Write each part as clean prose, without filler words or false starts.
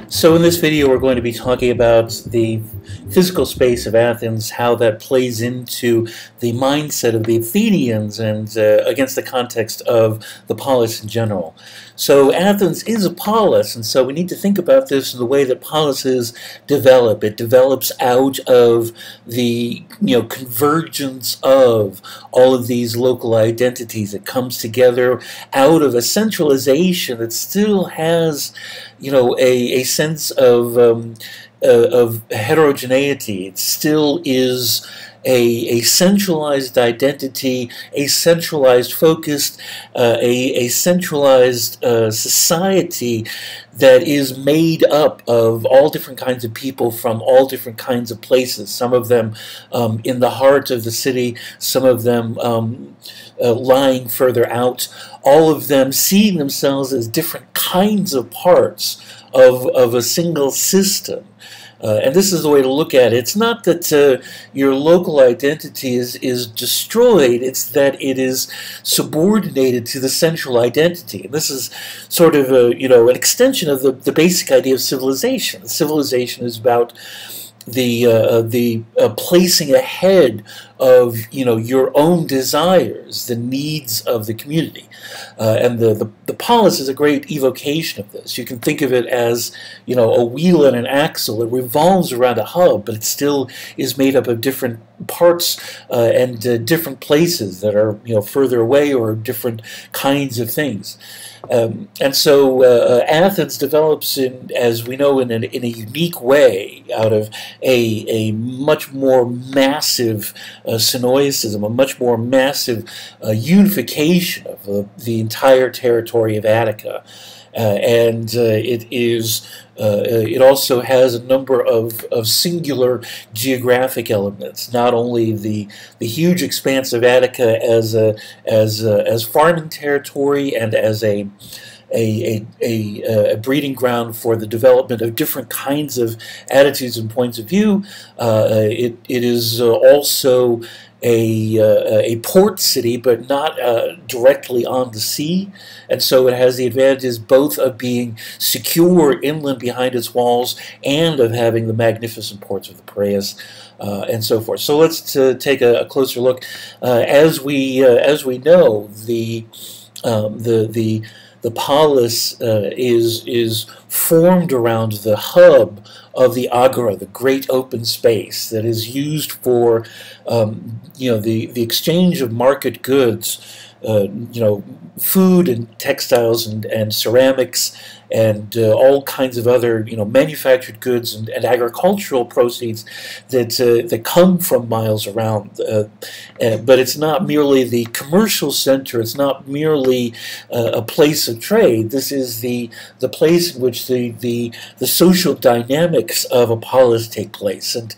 So in this video we're going to be talking about the physical space of Athens, how that plays into the mindset of the Athenians and against the context of the polis in general. So Athens is a polis, and so we need to think about this in the way that polises develop. It develops out of the convergence of all of these local identities. It comes together out of a centralization that still has a sense of heterogeneity. It still is a centralized identity, a centralized focus, a centralized society that is made up of all different kinds of people from all different kinds of places, some of them in the heart of the city, some of them lying further out, all of them seeing themselves as different kinds of parts of a single system. And this is the way to look at it. It's not that your local identity is destroyed, it's that it is subordinated to the central identity. And this is sort of an extension of the basic idea of civilization. Civilization is about the placing ahead of your own desires, the needs of the community, and the polis is a great evocation of this. You can think of it as a wheel and an axle. It revolves around a hub, but it still is made up of different parts and different places that are further away or different kinds of things. And so Athens develops, as we know, in a unique way out of a much more massive synoicism, a much more massive unification of the entire territory of Attica. And it also has a number of singular geographic elements. Not only the huge expanse of Attica as farming territory and as a breeding ground for the development of different kinds of attitudes and points of view. It is also a port city, but not directly on the sea, and so it has the advantages both of being secure inland behind its walls and of having the magnificent ports of the Piraeus and so forth. So let's take a closer look. As we know, the polis is formed around the hub of the agora, the great open space that is used for the exchange of market goods, food and textiles and ceramics and all kinds of other manufactured goods and agricultural proceeds that come from miles around. But it's not merely the commercial center. It's not merely a place of trade. This is the place in which the social dynamics of a polis take place, and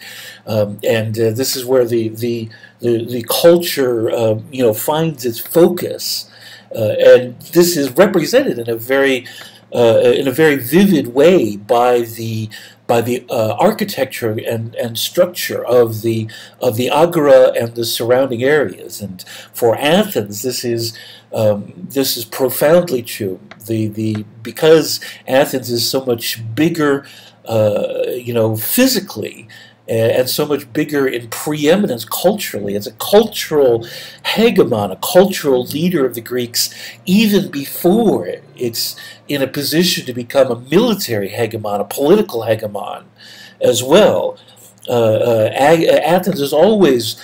this is where the culture finds its focus, and this is represented in a very vivid way by the architecture and structure of the agora and the surrounding areas. And for Athens, this is profoundly true. Because Athens is so much bigger, physically, and so much bigger in preeminence culturally. It's a cultural hegemon, a cultural leader of the Greeks, even before it's in a position to become a military hegemon, a political hegemon as well. Athens is always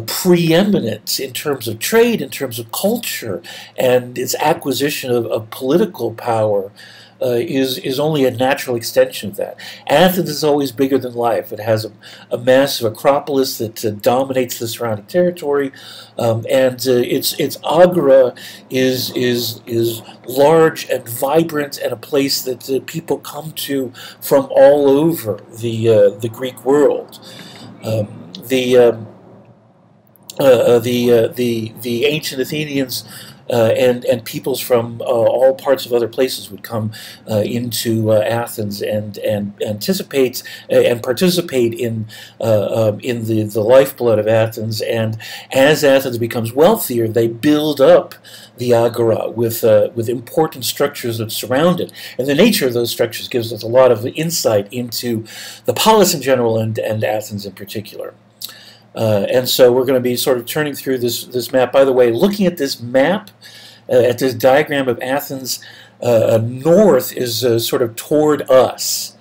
preeminent in terms of trade, in terms of culture, and its acquisition of political power is only a natural extension of that. Athens is always bigger than life. It has a massive Acropolis that dominates the surrounding territory, and its agora is large and vibrant, and a place that people come to from all over the Greek world. The ancient Athenians and peoples from all parts of other places would come into Athens and participate in the lifeblood of Athens. And as Athens becomes wealthier, they build up the agora with important structures that surround it. And the nature of those structures gives us a lot of insight into the polis in general and Athens in particular. And so we're going to be sort of turning through this map. By the way, looking at this map, at this diagram of Athens, north is sort of toward us.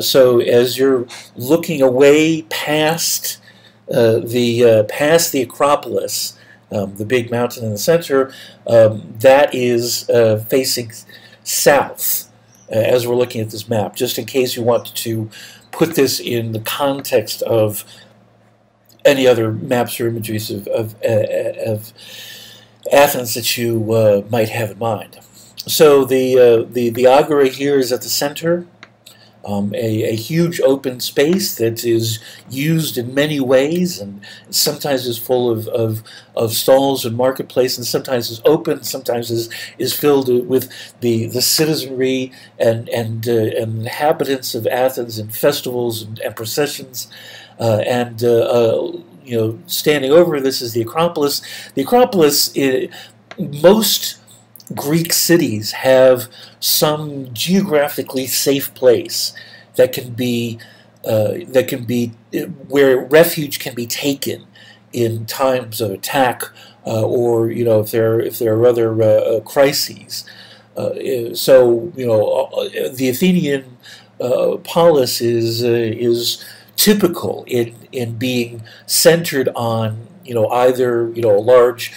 So as you're looking away past the Acropolis, the big mountain in the center, that is facing south as we're looking at this map, just in case you want to put this in the context of any other maps or images of Athens that you might have in mind. So the agora here is at the center, a huge open space that is used in many ways, and sometimes is full of stalls and marketplace, and sometimes is open, sometimes is filled with the citizenry and inhabitants of Athens in festivals and processions. You know, standing over this is the Acropolis. The Acropolis, most Greek cities have some geographically safe place that can be where refuge can be taken in times of attack, or you know, if there are other crises. So you know, the Athenian polis is typical in being centered on, you know, either, you know, a large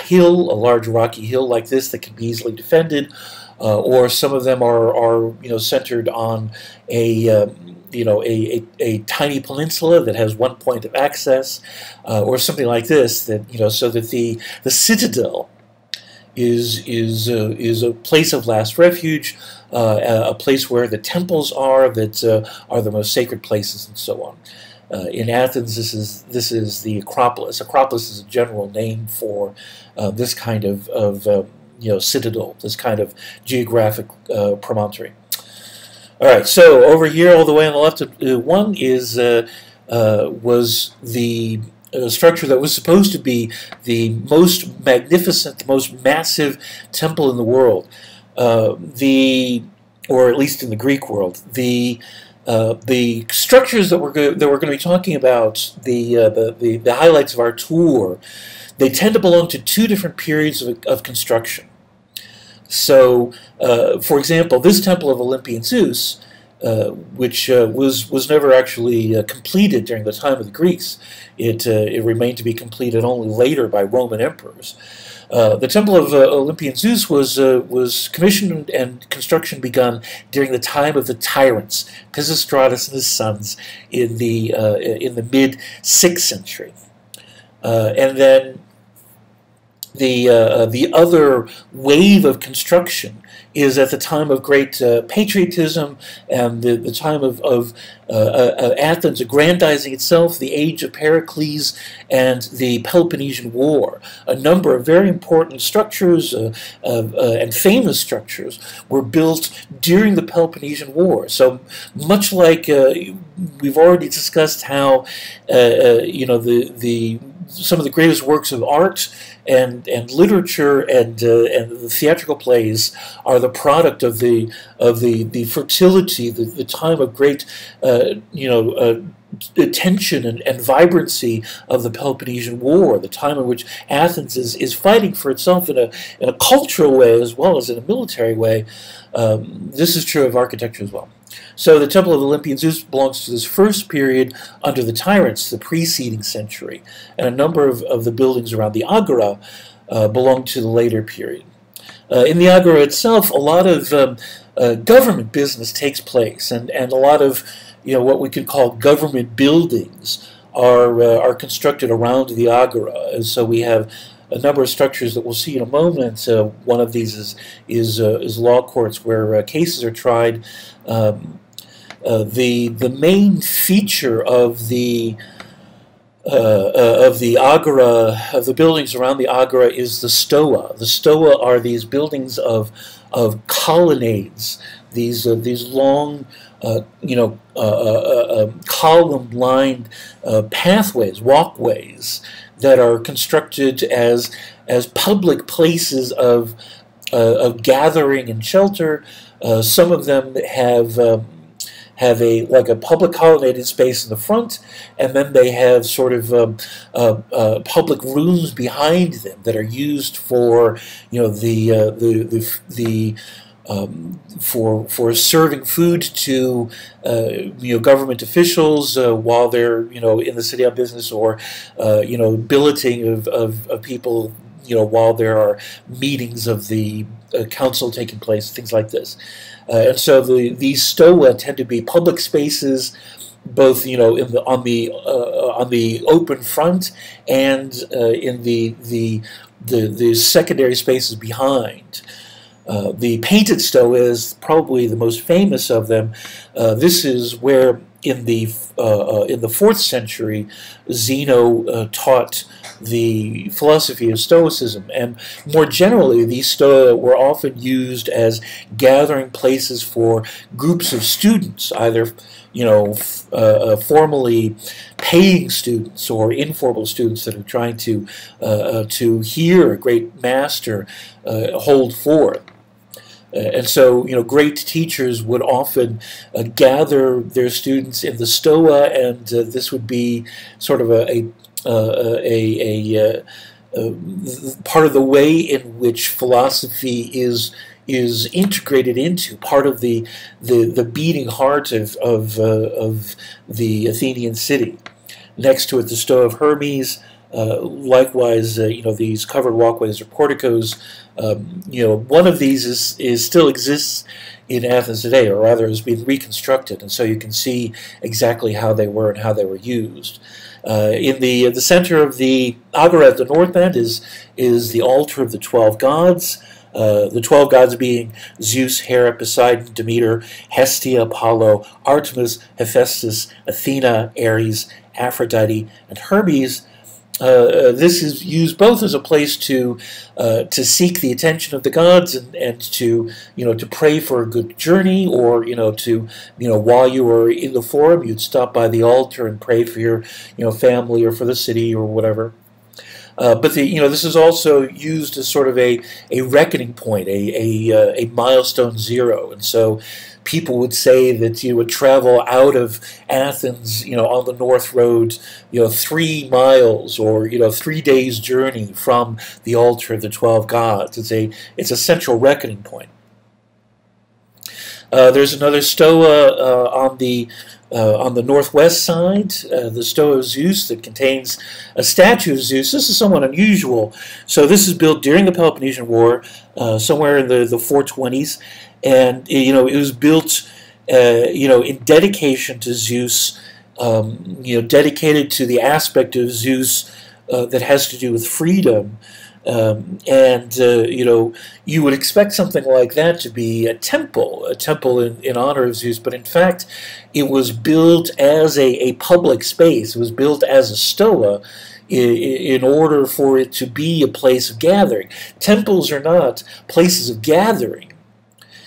hill, a large rocky hill like this that can be easily defended, or some of them are you know, centered on a you know, a tiny peninsula that has one point of access, or something like this, that, you know, so that the citadel is a place of last refuge, a place where the temples are that are the most sacred places, and so on. In Athens, this is the Acropolis. Acropolis is a general name for this kind of you know, citadel, this kind of geographic promontory. All right, so over here, all the way on the left, one was the structure that was supposed to be the most magnificent, the most massive temple in the world, or at least in the Greek world. The structures that we're going to be talking about, the highlights of our tour, they tend to belong to two different periods of construction. So, for example, this temple of Olympian Zeus, which was never actually completed during the time of the Greeks. It remained to be completed only later by Roman emperors. The temple of Olympian Zeus was commissioned and construction begun during the time of the tyrants, Pisistratus and his sons, in the mid 6th century, and then the other wave of construction is at the time of great patriotism and the time of Athens aggrandizing itself, the age of Pericles, and the Peloponnesian War. A number of very important structures and famous structures were built during the Peloponnesian War. So much like we've already discussed how you know, some of the greatest works of art and literature and the theatrical plays are the product of the fertility, the time of great you know, tension and vibrancy of the Peloponnesian War, the time in which Athens is fighting for itself in a cultural way as well as in a military way. This is true of architecture as well. So the Temple of Olympian Zeus belongs to this first period under the tyrants, the preceding century, and a number of the buildings around the agora belong to the later period. In the agora itself, a lot of government business takes place, and a lot of, you know, what we could call government buildings are constructed around the agora. And so we have a number of structures that we'll see in a moment. One of these is law courts where cases are tried. The main feature of the of the agora, of the buildings around the agora, is the Stoa. The Stoa are these buildings of colonnades, these long, column-lined pathways, walkways that are constructed as public places of gathering and shelter. Some of them have a public colonnaded space in the front, and then they have sort of public rooms behind them that are used for for serving food to government officials while they're in the city on business, or billeting of people while there are meetings of the council taking place, things like this. And so these Stoa tend to be public spaces, both on the open front and in the secondary spaces behind. The painted Stoa is probably the most famous of them. This is where in the 4th century Zeno taught the philosophy of Stoicism, and more generally these Stoa were often used as gathering places for groups of students, either formally paying students or informal students that are trying to hear a great master hold forth. And so, great teachers would often gather their students in the Stoa, and this would be sort of a part of the way in which philosophy is integrated into part of the beating heart of the Athenian city. Next to it, the Stoa of Hermes. Likewise, these covered walkways or porticos. One of these still exists in Athens today, or rather has been reconstructed, and so you can see exactly how they were and how they were used. In the center of the agora at the north end is the altar of the 12 gods. The 12 gods being Zeus, Hera, Poseidon, Demeter, Hestia, Apollo, Artemis, Hephaestus, Athena, Ares, Aphrodite, and Hermes. This is used both as a place to seek the attention of the gods and to pray for a good journey, or while you were in the forum you'd stop by the altar and pray for your family or for the city or whatever. But this is also used as sort of a reckoning point, a milestone zero, and so people would say that you would travel out of Athens, on the North Road, 3 miles or 3 days' journey from the altar of the 12 gods. It's a central reckoning point. There's another Stoa on the northwest side, the Stoa of Zeus, that contains a statue of Zeus. This is somewhat unusual. So this is built during the Peloponnesian War, somewhere in the 420s, and it was built, in dedication to Zeus, dedicated to the aspect of Zeus that has to do with freedom. You would expect something like that to be a temple in honor of Zeus, but in fact it was built as a public space. It was built as a Stoa in order for it to be a place of gathering. Temples are not places of gathering.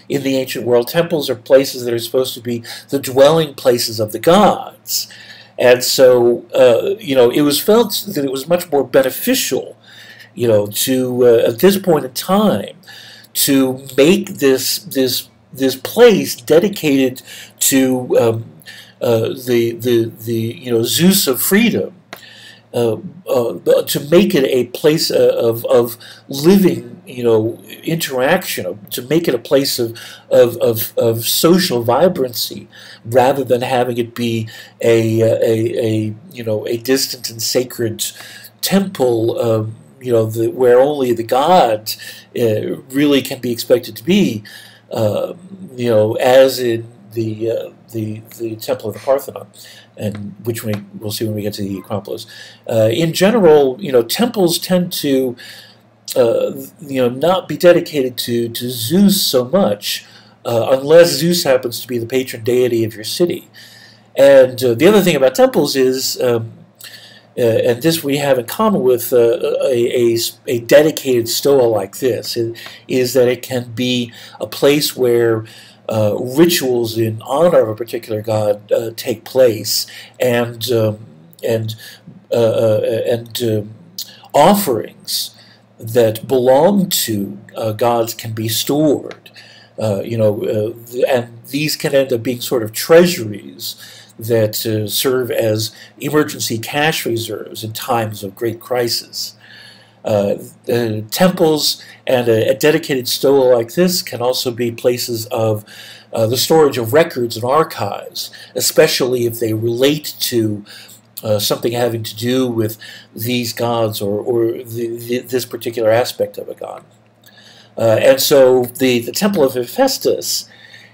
In the ancient world, temples are places that are supposed to be the dwelling places of the gods. And so, it was felt that it was much more beneficial to at this point in time, to make this place dedicated to the Zeus of freedom, to make it a place of living interaction, to make it a place of social vibrancy, rather than having it be a distant and sacred temple. Where only the god really can be expected to be, as in the Temple of the Parthenon, and which we'll see when we get to the Acropolis. In general, temples tend to not be dedicated to Zeus so much, unless Zeus happens to be the patron deity of your city. And the other thing about temples is And this we have in common with a dedicated Stoa like this, is that it can be a place where rituals in honor of a particular god take place, and and offerings that belong to gods can be stored. And these can end up being sort of treasuries that serve as emergency cash reserves in times of great crisis. Temples and a dedicated Stoa like this can also be places of the storage of records and archives, especially if they relate to something having to do with these gods or this particular aspect of a god. And so the Temple of Hephaestus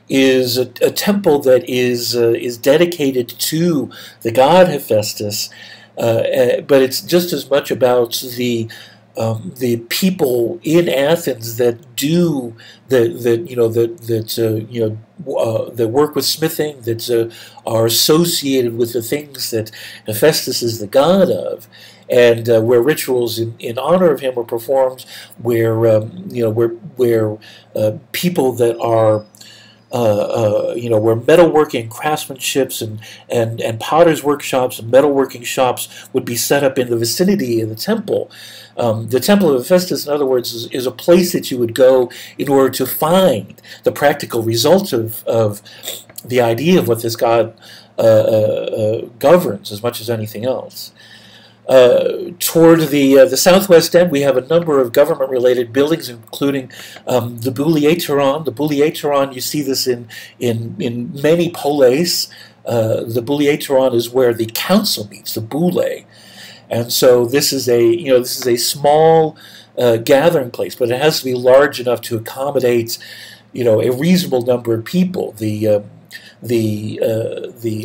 is a temple that is dedicated to the god Hephaestus, but it's just as much about the people in Athens that do that work with smithing, that are associated with the things that Hephaestus is the god of, and where rituals in honor of him were performed, where where people that are where metalworking, craftsmanships, and potters' workshops and metalworking shops would be set up in the vicinity of the temple. The Temple of Hephaestus, in other words, is a place that you would go in order to find the practical results of the idea of what this god governs as much as anything else. Toward the southwest end, we have a number of government-related buildings, including the Boulieteron. The Boulieteron, you see this in many polis. The Boulieteron is where the council meets, the boule, and so this is a small gathering place, but it has to be large enough to accommodate a reasonable number of people. The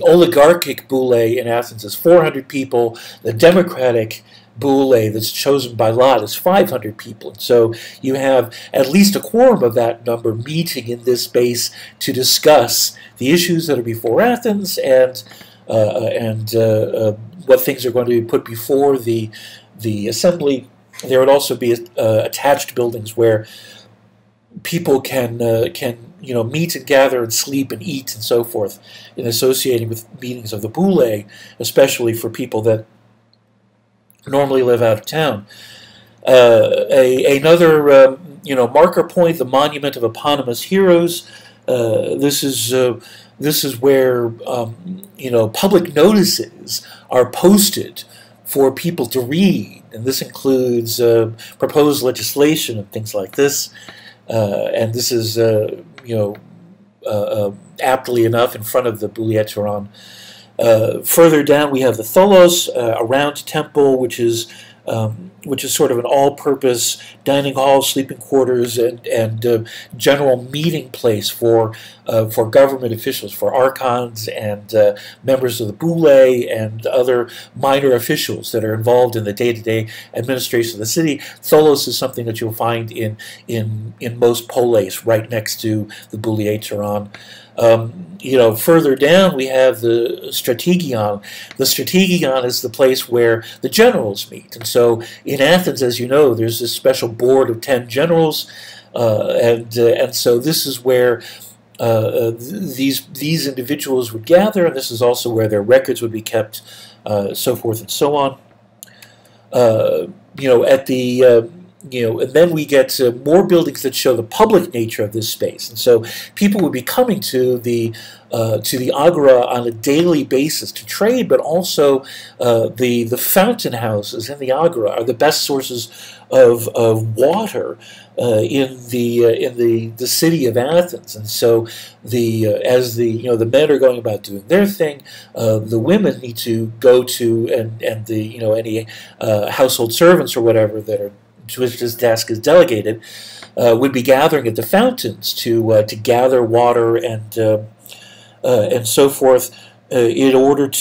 oligarchic boule in Athens is 400 people. The democratic boule that's chosen by lot is 500 people. And so you have at least a quorum of that number meeting in this space to discuss the issues that are before Athens and what things are going to be put before the assembly. There would also be attached buildings where people can meet and gather and sleep and eat and so forth, in associating with meetings of the boule, especially for people that normally live out of town. Another marker point, the monument of eponymous heroes. This is where public notices are posted for people to read, and this includes proposed legislation and things like this. And this is, aptly enough in front of the Boulieteron. Further down, we have the Tholos, a round temple, which is sort of an all-purpose dining hall, sleeping quarters, and general meeting place for government officials, for archons and members of the boule and other minor officials that are involved in the day-to-day administration of the city. Tholos is something that you'll find in most polis, right next to the Boulieteron. Further down we have the Strategion. The Strategion is the place where the generals meet. And so in Athens, as you know, there's this special board of 10 generals, and so this is where these individuals would gather, and this is also where their records would be kept, so forth and so on. And then we get more buildings that show the public nature of this space, and so people would be coming to the agora on a daily basis to trade, but also the fountain houses in the agora are the best sources of water in the city of Athens, and so as the men are going about doing their thing, the women need to go to and any household servants or whatever that are to which this task is delegated, would be gathering at the fountains to gather water and so forth in order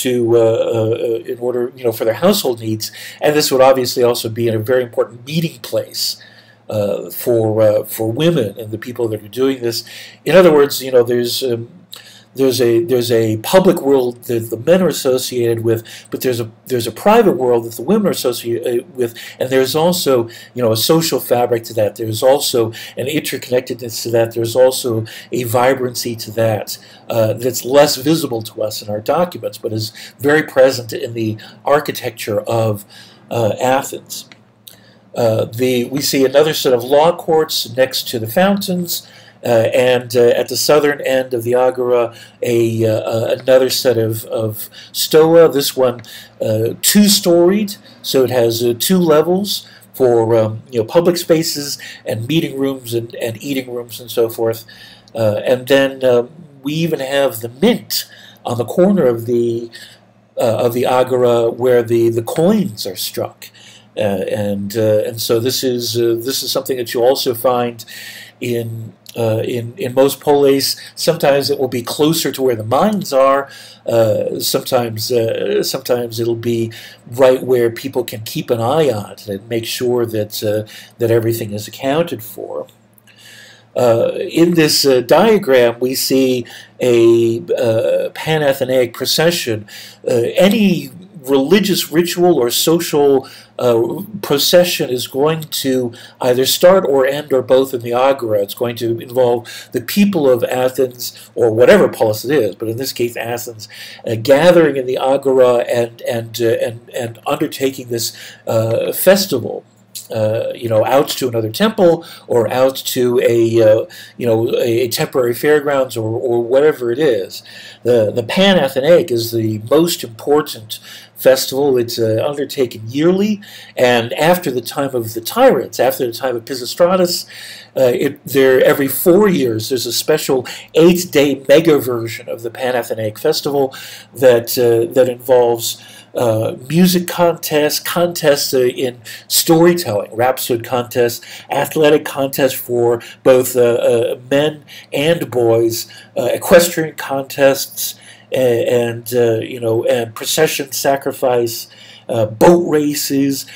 for their household needs. And this would obviously also be a very important meeting place for women and the people that are doing this. In other words, there's a public world that the men are associated with, but there's a private world that the women are associated with, and there's also a social fabric to that. There's also an interconnectedness to that. There's also a vibrancy to that that's less visible to us in our documents, but is very present in the architecture of Athens. We see another set of law courts next to the fountains. And at the southern end of the agora, another set of Stoa. This one two-storied, so it has 2 levels for public spaces and meeting rooms and eating rooms and so forth. And then we even have the mint on the corner of the agora where the coins are struck. And so this is something that you also find in most polis. Sometimes it will be closer to where the mines are. Sometimes it'll be right where people can keep an eye on it and make sure that everything is accounted for. In this diagram, we see a Pan-Athenaic procession. Any religious ritual or social procession is going to either start or end or both in the agora. It's going to involve the people of Athens, or whatever polis it is, but in this case Athens, gathering in the agora and undertaking this festival. Out to another temple or out to a temporary fairgrounds or whatever it is. The Pan-Athenaic is the most important festival. It's undertaken yearly, and after the time of the tyrants, after the time of Pisistratus, every 4 years there's a special 8-day mega version of the Pan-Athenaic festival that involves music contests in storytelling, rhapsody contests, athletic contests for both men and boys, equestrian contests, and procession, sacrifice, boat races,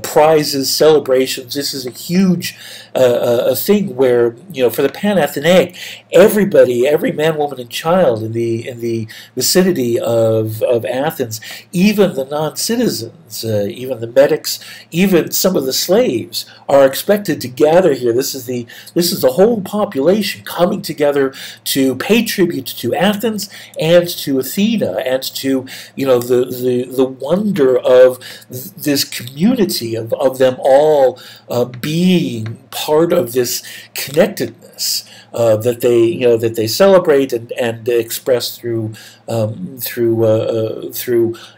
prizes, celebrations. This is a huge a thing where, for the Pan-Athenaic, everybody, every man, woman, and child in the vicinity of Athens, even the non-citizens, even the medics, even some of the slaves, are expected to gather here. This is the whole population coming together to pay tribute to Athens and to Athena and to the wonder of this community of them all being part of this connectedness that they celebrate and express through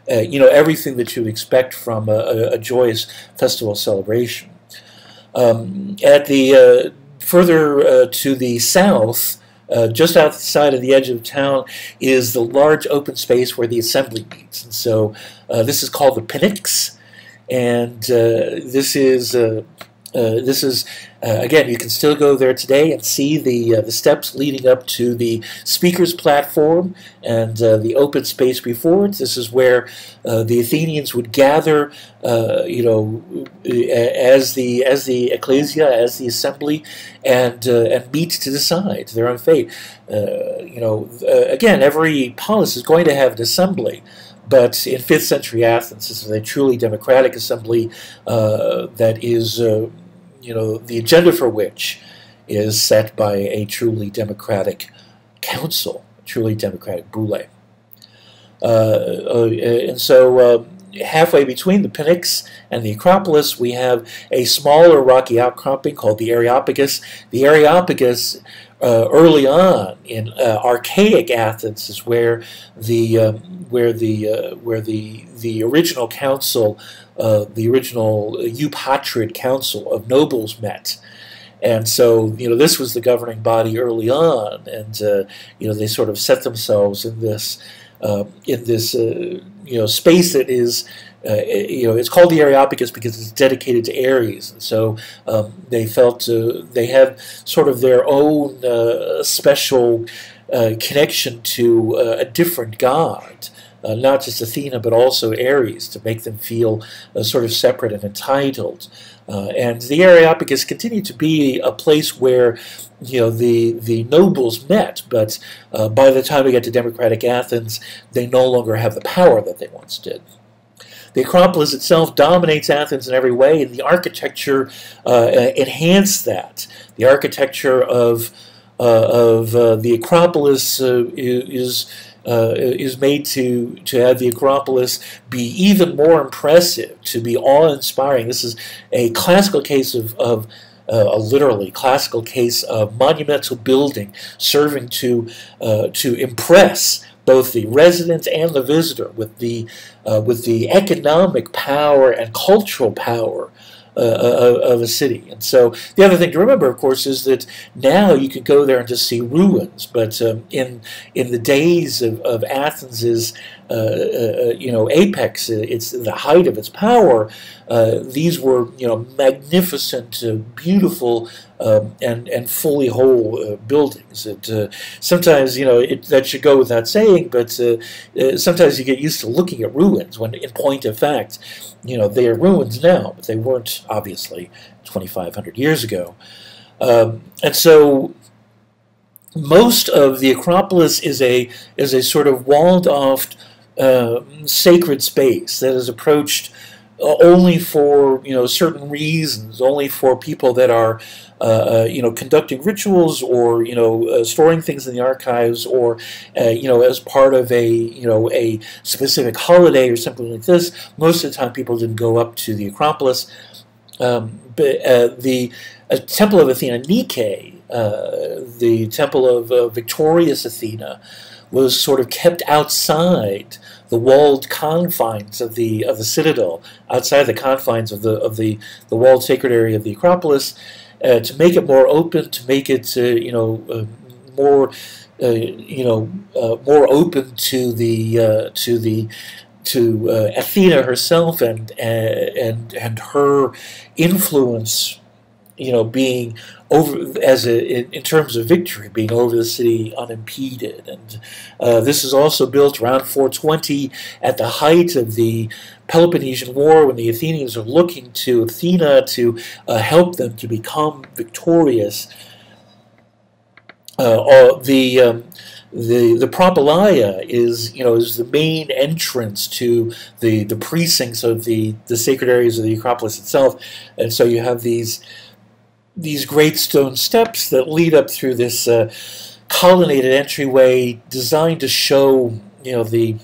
everything that you expect from a joyous festival celebration. At the further to the south, just outside of the edge of town, is the large open space where the assembly meets, and so this is called the Pnyx, and this is again, you can still go there today and see the steps leading up to the speaker's platform and the open space before it. This is where the Athenians would gather, as the ecclesia, as the assembly, and meet to decide their own fate. Again, every polis is going to have an assembly. But in 5th century Athens, this is a truly democratic assembly that is, the agenda for which is set by a truly democratic council, a truly democratic boule. And so halfway between the Pnyx and the Acropolis, we have a smaller rocky outcropping called the Areopagus. The Areopagus, early on in archaic Athens, is where the original council, the original Eupatrid council of nobles met. And so, this was the governing body early on, and they sort of set themselves in this space that is, it's called the Areopagus because it's dedicated to Ares, and so they felt they had sort of their own special connection to a different god. not just Athena, but also Ares, to make them feel sort of separate and entitled. And the Areopagus continued to be a place where the nobles met, but by the time we get to democratic Athens, they no longer have the power that they once did. The Acropolis itself dominates Athens in every way, and the architecture enhanced that. The architecture of the Acropolis is made to have the Acropolis be even more impressive, to be awe-inspiring. This is a classical case of a literally classical case of monumental building serving to impress both the resident and the visitor with the economic power and cultural power of a city. And so the other thing to remember, of course, is that now you could go there and just see ruins, but in the days of Athens's apex, it's the height of its power, these were magnificent, beautiful, and fully whole buildings. Sometimes that should go without saying, but sometimes you get used to looking at ruins when, in point of fact, they are ruins now, but they weren't obviously 2,500 years ago. And so most of the Acropolis is a sort of walled-off sacred space that is approached only for certain reasons, only for people that are conducting rituals, or storing things in the archives, or as part of a specific holiday or something like this. Most of the time, people didn't go up to the Acropolis. But the Temple of Athena Nike, the temple of victorious Athena, was sort of kept outside the walled confines of the citadel, outside the confines of the walled sacred area of the Acropolis, to make it more open, to make it more more open to Athena herself and her influence, being over in terms of victory, being over the city unimpeded. And this is also built around 420 at the height of the Peloponnesian War, when the Athenians are looking to Athena to help them to become victorious. The Propylaea is the main entrance to the precincts of the sacred areas of the Acropolis itself, and so you have these great stone steps that lead up through this colonnaded entryway, designed to show the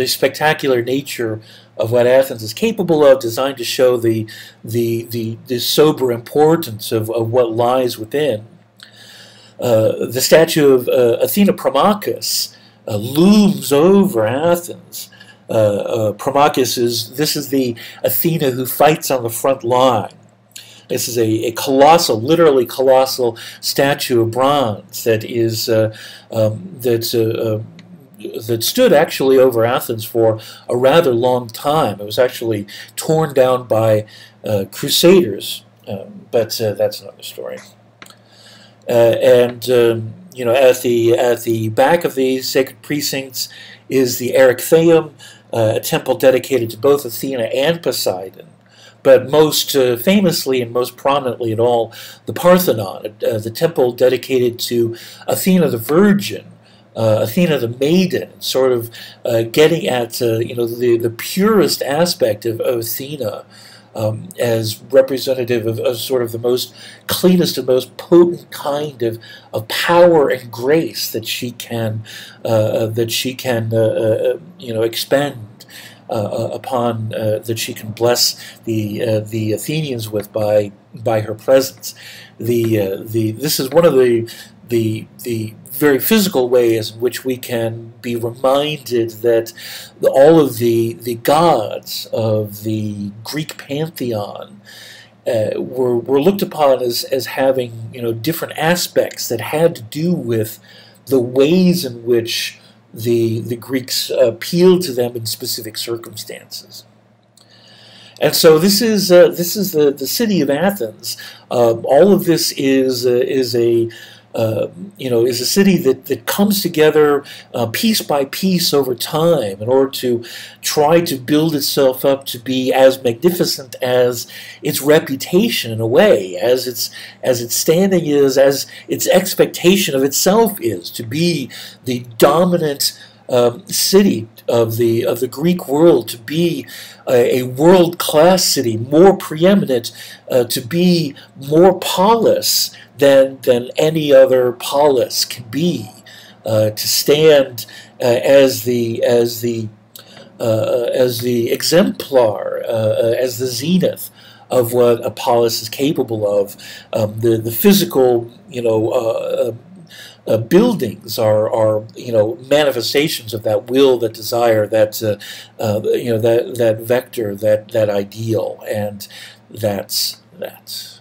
spectacular nature of what Athens is capable of, designed to show the sober importance of what lies within. The statue of Athena Promachus looms over Athens. Promachus is the Athena who fights on the front line. This is a colossal, literally colossal statue of bronze that is that stood actually over Athens for a rather long time. It was actually torn down by crusaders, but that's another story. At the back of these sacred precincts is the Erechtheum, a temple dedicated to both Athena and Poseidon, but most famously and most prominently at all, the Parthenon, the temple dedicated to Athena the Virgin, Athena the Maiden, sort of getting at the purest aspect of Athena, as representative of sort of the most cleanest and most potent kind of power and grace that she can expend upon, that she can bless the Athenians with by her presence. This is one of the very physical ways in which we can be reminded that all of the gods of the Greek pantheon were looked upon as having different aspects that had to do with the ways in which the Greeks appealed to them in specific circumstances. And so this is the city of Athens. All of this is a is a city that comes together piece by piece over time in order to try to build itself up to be as magnificent as its reputation in a way, as its standing is, as its expectation of itself is, to be the dominant city of the Greek world, to be a world-class city, more preeminent, to be more polis than any other polis can be, to stand as the exemplar, as the zenith of what a polis is capable of. The physical, buildings are manifestations of that will, that desire, that that vector, that ideal, and that's that.